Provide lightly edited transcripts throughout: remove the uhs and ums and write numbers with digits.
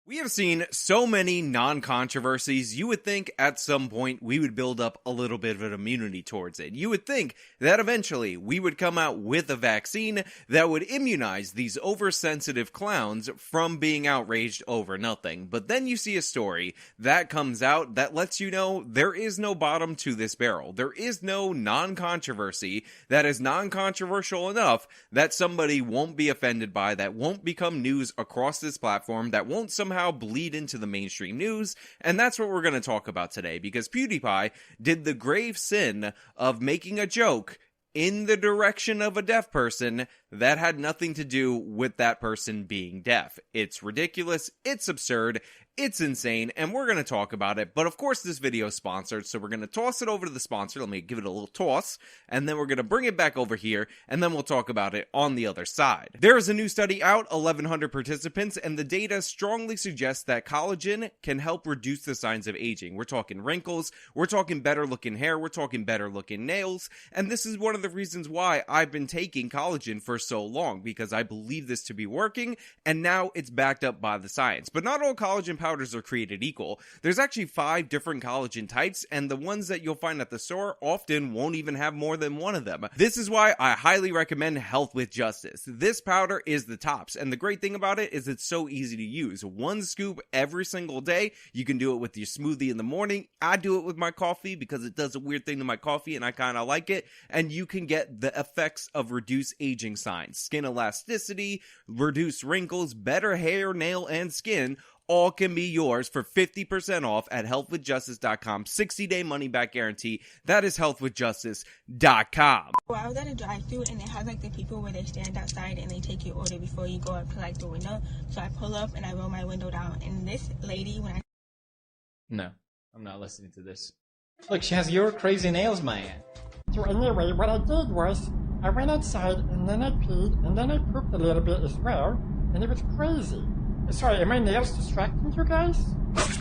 We have seen so many non-controversies, you would think at some point we would build up a little bit of an immunity towards it. You would think that eventually we would come out with a vaccine that would immunize these oversensitive clowns from being outraged over nothing. But then you see a story that comes out that lets you know there is no bottom to this barrel. There is no non-controversy that is non-controversial enough that somebody won't be offended by, that won't become news across this platform, that won't somehow bleed into the mainstream news. And that's what we're going to talk about today, because PewdiePie did the grave sin of making a joke in the direction of a deaf person that had nothing to do with that person being deaf. It's ridiculous, it's absurd, it's insane, and we're going to talk about it. But of course this video is sponsored, so we're going to toss it over to the sponsor. Let me give it a little toss, and then we're going to bring it back over here, and then we'll talk about it on the other side. There is a new study out, 1,100 participants, and the data strongly suggests that collagen can help reduce the signs of aging. We're talking wrinkles, we're talking better looking hair, we're talking better looking nails, and this is one of the reasons why I've been taking collagen for so long, because I believe this to be working, and now it's backed up by the science. But not all collagen powders are created equal. There's actually 5 different collagen types, and the ones that you'll find at the store often won't even have more than one of them. This is why I highly recommend Health with Justice. This powder is the tops, and the great thing about it is it's so easy to use. 1 scoop every single day. You can do it with your smoothie in the morning. I do it with my coffee because it does a weird thing to my coffee and I kind of like it, and you can get the effects of reduced aging signs, skin elasticity, reduced wrinkles, better hair, nail, and skin. All can be yours for 50% off at healthwithjustice.com. 60-day money-back guarantee. That is healthwithjustice.com. Well, I was at a drive-thru and it has like the people where they stand outside and they take your order before you go up to like the window. So I pull up and I roll my window down, and this lady, when I... No, I'm not listening to this. Look, she has your crazy nails, man. So anyway, what I did was, I went outside and then I peed and then I pooped a little bit as well, and it was crazy. Sorry, are my nails distracting you guys?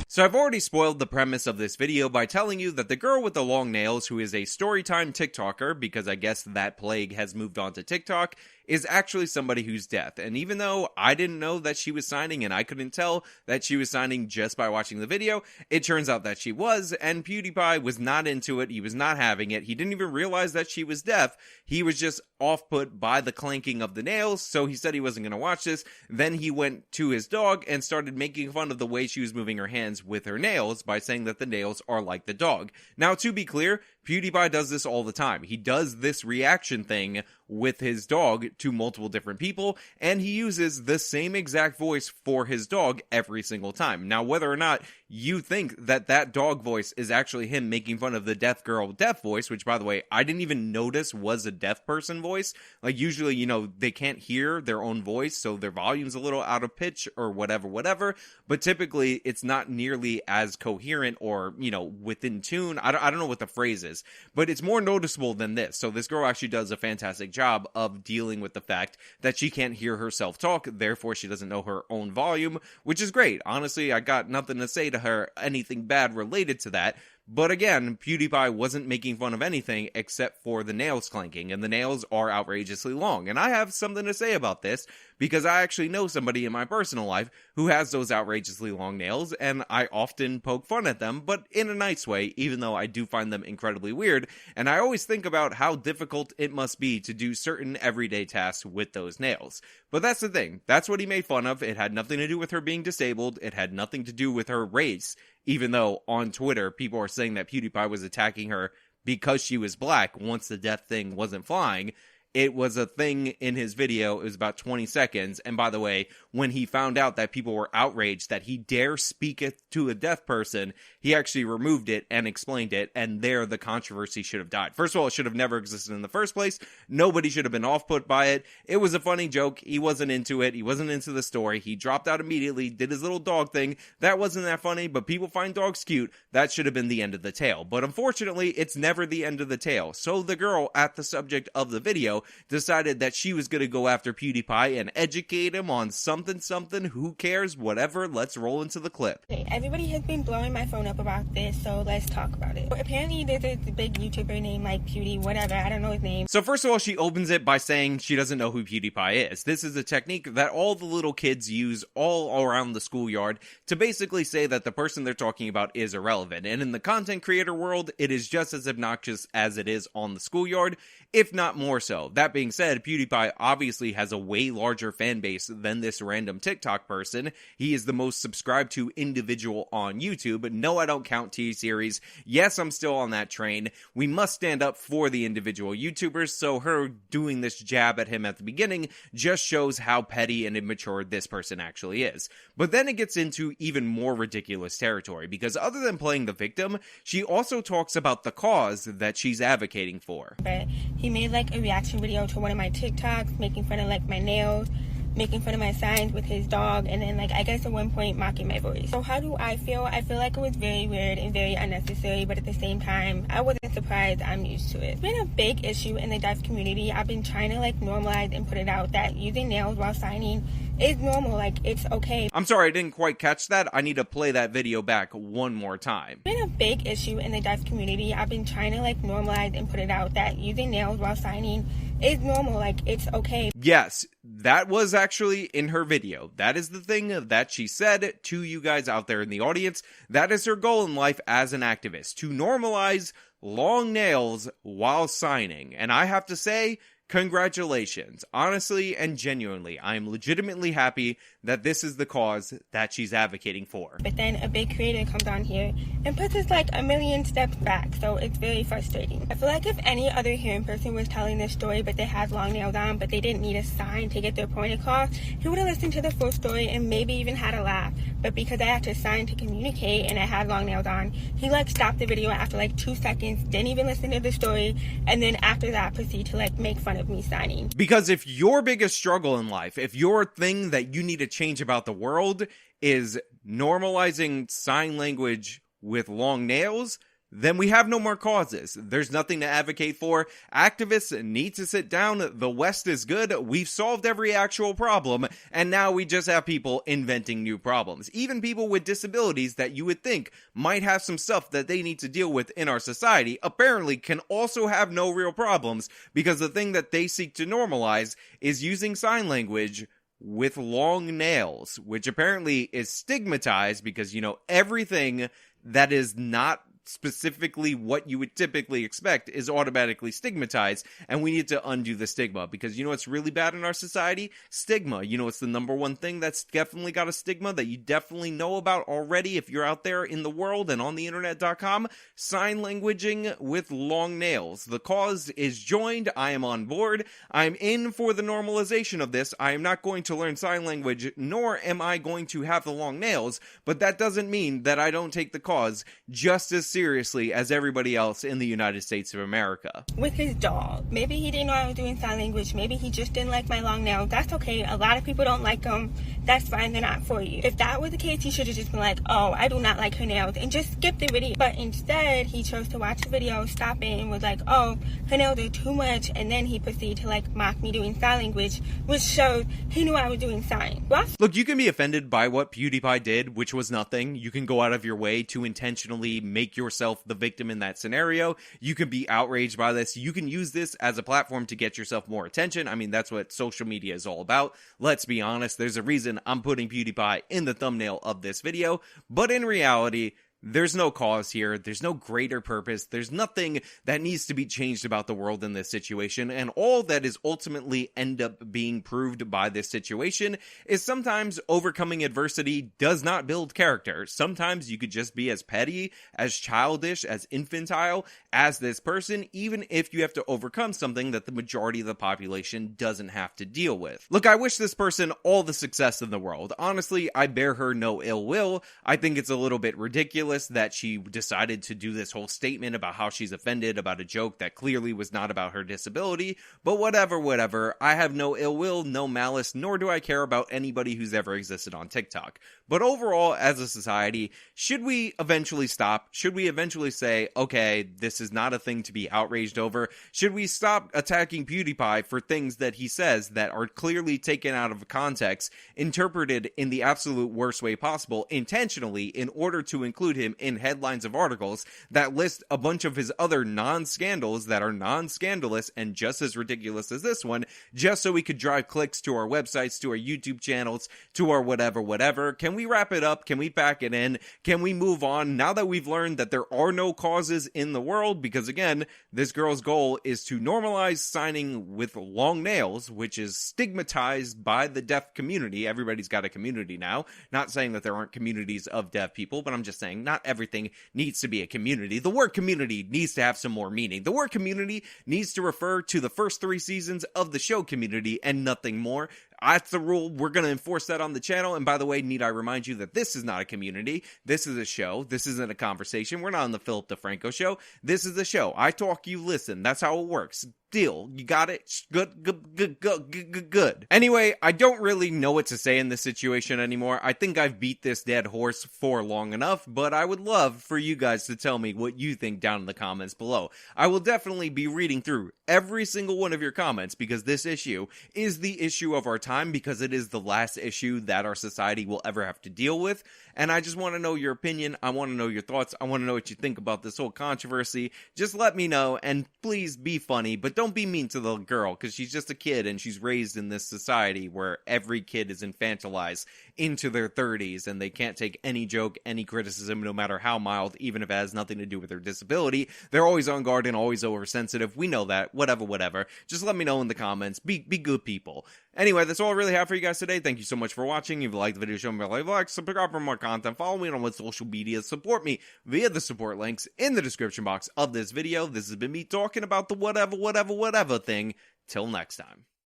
So I've already spoiled the premise of this video by telling you that the girl with the long nails, who is a storytime TikToker, because I guess that plague has moved on to TikTok, is actually somebody who's deaf. And even though I didn't know that she was signing and I couldn't tell that she was signing just by watching the video, it turns out that she was, and PewdiePie was not into it. He was not having it. He didn't even realize that she was deaf. He was just off-put by the clanking of the nails, so he said he wasn't going to watch this. Then he went to his dog and started making fun of the way she was moving her hands with her nails by saying that the nails are like the dog. Now, to be clear, PewdiePie does this all the time. He does this reaction thing with his dog to multiple different people, and he uses the same exact voice for his dog every single time. Now, whether or not you think that that dog voice is actually him making fun of the deaf girl deaf voice, which, by the way, I didn't even notice was a deaf person voice. Like, usually, you know, they can't hear their own voice, so their volume's a little out of pitch or whatever, but typically it's not nearly as coherent or, you know, within tune. I don't know what the phrase is, but it's more noticeable than this. So this girl actually does a fantastic job of dealing with the fact that she can't hear herself talk, therefore she doesn't know her own volume, which is great. Honestly, I got nothing to say to her, anything bad related to that. But again, PewdiePie wasn't making fun of anything except for the nails clanking, and the nails are outrageously long. And I have something to say about this, because I actually know somebody in my personal life who has those outrageously long nails, and I often poke fun at them, but in a nice way, even though I do find them incredibly weird, and I always think about how difficult it must be to do certain everyday tasks with those nails. But that's the thing, that's what he made fun of. It had nothing to do with her being disabled, it had nothing to do with her race, even though on Twitter people are saying that PewdiePie was attacking her because she was black once the deaf thing wasn't flying. It was a thing in his video. It was about 20 seconds. And by the way, when he found out that people were outraged that he dare speak it to a deaf person, he actually removed it and explained it. And there, the controversy should have died. First of all, it should have never existed in the first place. Nobody should have been off-put by it. It was a funny joke. He wasn't into it. He wasn't into the story. He dropped out immediately, did his little dog thing. That wasn't that funny, but people find dogs cute. That should have been the end of the tale. But unfortunately, it's never the end of the tale. So the girl at the subject of the video video, decided that she was gonna go after PewdiePie and educate him on something, who cares, whatever, let's roll into the clip. Okay, everybody has been blowing my phone up about this, so let's talk about it. Well, apparently there's a big YouTuber named like Pewdie, whatever, I don't know his name. So first of all, she opens it by saying she doesn't know who PewdiePie is. This is a technique that all the little kids use all around the schoolyard to basically say that the person they're talking about is irrelevant. And in the content creator world, it is just as obnoxious as it is on the schoolyard, if not more so. That being said, PewdiePie obviously has a way larger fan base than this random TikTok person. He is the most subscribed to individual on YouTube. No, I don't count T-Series. Yes, I'm still on that train. We must stand up for the individual YouTubers, so her doing this jab at him at the beginning just shows how petty and immature this person actually is. But then it gets into even more ridiculous territory, because other than playing the victim, she also talks about the cause that she's advocating for. But he made like a reaction video to one of my TikToks, making fun of like my nails, making fun of my signs with his dog, and then like I guess at one point mocking my voice. So how do I feel? I feel like it was very weird and very unnecessary, but at the same time, I wasn't surprised. I'm used to it. It's been a big issue in the deaf community. I've been trying to like normalize and put it out that using nails while signing is normal, like it's okay. I'm sorry, I didn't quite catch that. I need to play that video back one more time. It's been a big issue in the deaf community. I've been trying to like normalize and put it out that using nails while signing is normal, like it's okay. Yes, that was actually in her video. That is the thing that she said to you guys out there in the audience. That is her goal in life as an activist, to normalize long nails while signing. And I have to say, congratulations. Honestly and genuinely, I am legitimately happy that this is the cause that she's advocating for. But then a big creator comes on here and puts us like a million steps back, so it's very frustrating. I feel like if any other hearing person was telling this story but they had long nails on but they didn't need a sign to get their point across, he would have listened to the full story and maybe even had a laugh. But because I had to sign to communicate and I had long nails on, he like stopped the video after like 2 seconds, didn't even listen to the story, and then after that proceed to like make fun of me signing. Because if your biggest struggle in life, if your thing that you need to change about the world is normalizing sign language with long nails, then we have no more causes. There's nothing to advocate for. Activists need to sit down. The West is good. We've solved every actual problem, and now we just have people inventing new problems. Even people with disabilities that you would think might have some stuff that they need to deal with in our society apparently can also have no real problems, because the thing that they seek to normalize is using sign language with long nails, which apparently is stigmatized because, you know, everything that is not specifically what you would typically expect is automatically stigmatized, and we need to undo the stigma, because you know what's really bad in our society? Stigma. You know, it's the number one thing that's definitely got a stigma that you definitely know about already if you're out there in the world and on the internet.com. Sign languaging with long nails. The cause is joined. I am on board. I'm in for the normalization of this. I am not going to learn sign language, nor am I going to have the long nails, but that doesn't mean that I don't take the cause just as seriously as everybody else in the United States of America. With his dog. Maybe he didn't know I was doing sign language. Maybe he just didn't like my long nails. That's okay. A lot of people don't like them. That's fine. They're not for you. If that was the case, he should have just been like, oh, I do not like her nails, and just skip the video. But instead, he chose to watch the video, stop it, and was like, oh, her nails are too much, and then he proceeded to like mock me doing sign language, which showed he knew I was doing sign. Look, you can be offended by what PewdiePie did, which was nothing. You can go out of your way to intentionally make yourself the victim in that scenario. You can be outraged by this. You can use this as a platform to get yourself more attention. I mean, that's what social media is all about. Let's be honest. There's a reason I'm putting PewdiePie in the thumbnail of this video. But in reality, there's no cause here. There's no greater purpose. There's nothing that needs to be changed about the world in this situation. And all that is ultimately end up being proved by this situation is sometimes overcoming adversity does not build character. Sometimes you could just be as petty, as childish, as infantile as this person, even if you have to overcome something that the majority of the population doesn't have to deal with. Look, I wish this person all the success in the world. Honestly, I bear her no ill will. I think it's a little bit ridiculous ridiculous that she decided to do this whole statement about how she's offended about a joke that clearly was not about her disability, but whatever. I have no ill will, no malice, nor do I care about anybody who's ever existed on TikTok. But overall, as a society, should we eventually stop? Should we eventually say, okay, this is not a thing to be outraged over? Should we stop attacking PewdiePie for things that he says that are clearly taken out of context, interpreted in the absolute worst way possible, intentionally, in order to include him in headlines of articles that list a bunch of his other non-scandals that are non-scandalous and just as ridiculous as this one, just so we could drive clicks to our websites, to our YouTube channels, to our whatever. Can we wrap it up? Can we pack it in? Can we move on now that we've learned that there are no causes in the world? Because again, this girl's goal is to normalize signing with long nails, which is stigmatized by the deaf community. Everybody's got a community now. Not saying that there aren't communities of deaf people, but I'm just saying not everything needs to be a community. The word community needs to have some more meaning. The word community needs to refer to the first 3 seasons of the show Community and nothing more. That's the rule. We're going to enforce that on the channel. And by the way, need I remind you that this is not a community. This is a show. This isn't a conversation. We're not on the Philip DeFranco show. This is a show. I talk, you listen. That's how it works. Deal. You got it? Good. Anyway, I don't really know what to say in this situation anymore. I think I've beat this dead horse for long enough, but I would love for you guys to tell me what you think down in the comments below. I will definitely be reading through every single one of your comments because this issue is the issue of our time, because it is the last issue that our society will ever have to deal with. And I just want to know your opinion. I want to know your thoughts. I want to know what you think about this whole controversy. Just let me know, and please be funny, but don't be mean to the girl, because she's just a kid and she's raised in this society where every kid is infantilized into their 30s and they can't take any joke, any criticism, no matter how mild, even if it has nothing to do with their disability. They're always on guard and always oversensitive. We know that. Whatever. Just let me know in the comments. Be good people. Anyway, that's all I really have for you guys today. Thank you so much for watching. If you liked the video, show me a like, subscribe for more content, follow me on my social media, support me via the support links in the description box of this video. This has been me talking about the whatever thing. Till next time.